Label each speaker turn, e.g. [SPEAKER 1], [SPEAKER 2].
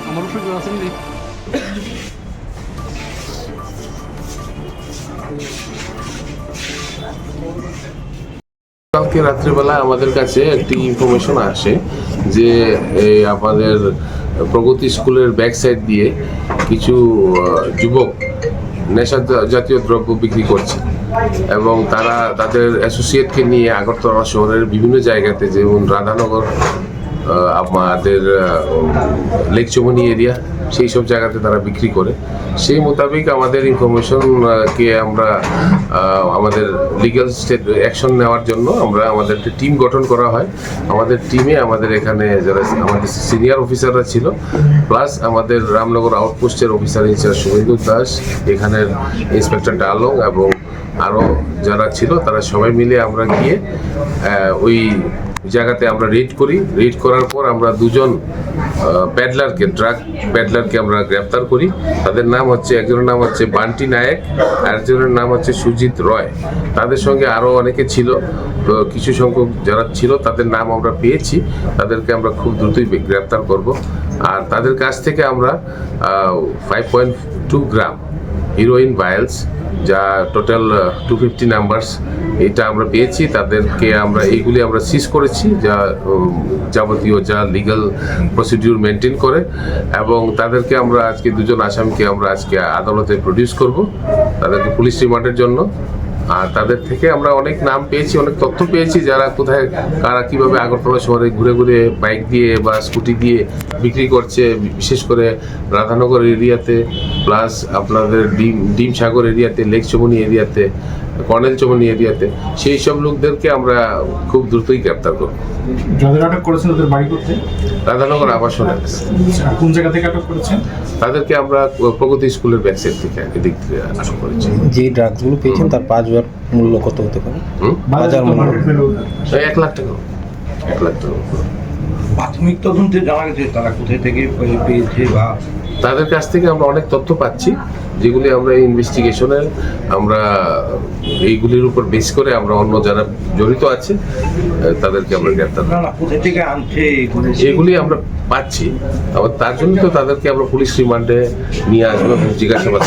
[SPEAKER 1] আমার সুযোগ আছে নাকি?
[SPEAKER 2] কালকে রাত্রিবেলা আমাদের কাছে একটি ইনফরমেশন আসে যে আমাদের প্রগতি স্কুলের ব্যাক সাইড দিয়ে কিছু যুবক নেশা জাতীয় দ্রব্য বিক্রি করছে এবং তারা তাদের অ্যাসোসিয়েটকে নিয়ে আগরতলা শহরের বিভিন্ন জায়গাতে, যেমন রাধানগর, আমাদের লেক চৌমনি এরিয়া, সেই সব জায়গাতে তারা বিক্রি করে। সেই মোতাবেক আমাদের ইনফরমেশনকে আমরা আমাদের লিগ্যাল অ্যাকশন নেওয়ার জন্য আমাদের একটা টিম গঠন করা হয়। আমাদের টিমে আমাদের এখানে যারা আমাদের সিনিয়র অফিসাররা ছিল, প্লাস আমাদের রামনগর আউটপোস্টের অফিসার ইনচার্জ শুভেন্দু দাস, এখানের ইন্সপেক্টর ডালং এবং আরও যারা ছিল, তারা সবাই মিলে আমরা গিয়ে ওই জায়গাতে আমরা রেড করি। রেড করার পর আমরা দুজন ড্রাগ প্যাডলারকে আমরা গ্রেপ্তার করি। তাদের নাম হচ্ছে, একজনের নাম হচ্ছে বান্টি নায়েক, আরেকজনের নাম হচ্ছে সুজিত রয়। তাদের সঙ্গে আরও অনেকে ছিল, তো কিছু সংখ্যক যারা ছিল তাদের নাম আমরা পেয়েছি। তাদেরকে আমরা খুব দ্রুতই গ্রেপ্তার করব। আর তাদের কাছ থেকে আমরা 5.2 গ্রাম হিরোইন ভাইলস, যা টোটাল 250 নাম্বারস, এটা আমরা পেয়েছি। তাদেরকে এইগুলি আমরা সিজ করেছি, যা যাবতীয় যা লিগ্যাল প্রসিডিউর মেনটেন করে, এবং তাদেরকে আমরা আজকে দুজন আসামিকে আমরা আজকে আদালতে প্রডিউস করব তাদেরকে পুলিশ রিমান্ডের জন্য। আর তাদের থেকে আমরা অনেক নাম পেয়েছি, অনেক তথ্য পেয়েছি, যারা কোথায় কারা কীভাবে আগরতলা শহরে ঘুরে ঘুরে বাইক দিয়ে বা স্কুটি দিয়ে বিক্রি করছে, বিশেষ করে রাধানগর এরিয়াতে, প্লাস আপনাদের ডিম সাগর এরিয়াতে, লেক চৌমনি এরিয়াতে, কর্নেল চৌমনি এরিয়াতে। সেই সব লোকদেরকে আমরা খুব দ্রুতই গ্রেপ্তার করব।
[SPEAKER 3] যাদের আটক করেছেন তাদের বাড়ি কোথায়?
[SPEAKER 2] রাধানগর আবাসনে।
[SPEAKER 3] কোন জায়গা থেকে আটক করেছেন? তাদেরকে
[SPEAKER 2] আমরা প্রগতি স্কুলের ব্যাকসাইড থেকে এদিক থেকে আটক করেছি।
[SPEAKER 1] যে ড্রাগসগুলো পেয়েছেন তার বাজার মূল্য কত হতে পারে? বাজার মূল্য
[SPEAKER 2] 1 লাখ টাকা। 1 লাখ টাকা।
[SPEAKER 4] প্রাথমিক তদন্তে জানা গেছে তারা কোথায় থেকে পেয়েছে, বা
[SPEAKER 2] তাদের কাছ থেকে আমরা অনেক তথ্য পাচ্ছি, যেগুলি আমরা ইনভেস্টিগেশনের আমরা এইগুলির উপর বেস করে আমরা অন্য যারা জড়িত আছে তাদেরকে আমরা গ্রেপ্তার
[SPEAKER 4] কোথায় থেকে আনছে
[SPEAKER 2] এগুলি আমরা পাচ্ছি। আবার তার জন্য তো তাদেরকে আমরা পুলিশ রিমান্ডে নিয়ে আসবো এবং জিজ্ঞাসাবাদ